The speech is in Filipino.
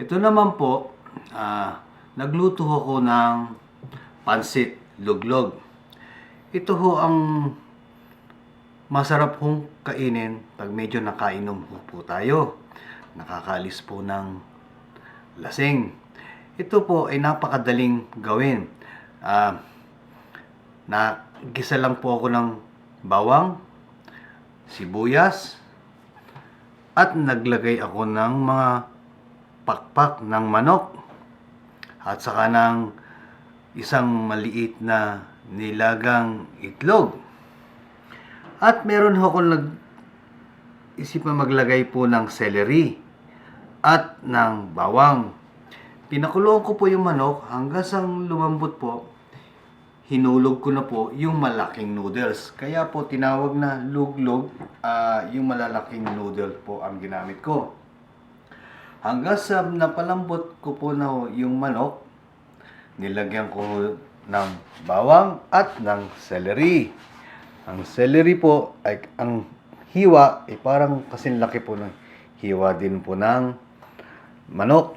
Ito naman po, nagluto ako ng pansit luglog. Ito ho ang masarap hong kainin pag medyo nakainom po tayo. Nakakaalis po ng lasing. Ito po ay napakadaling gawin. Nagisa lang po ako ng bawang, sibuyas, at naglagay ako ng mga pakpak ng manok at saka ng isang maliit na nilagang itlog. At meron akong nag-isipan maglagay po ng celery at ng bawang. Pinakuloan ko po yung manok hanggang sa lumambot po. Hinulog ko na po yung malaking noodles. Kaya po tinawag na luglog, yung malalaking noodles po ang ginamit ko. Hanggang sa napalambot ko po na yung manok, nilagyan ko ng bawang at ng celery. Ang celery po ay ang hiwa ay parang kasing laki po ng hiwa din po ng manok.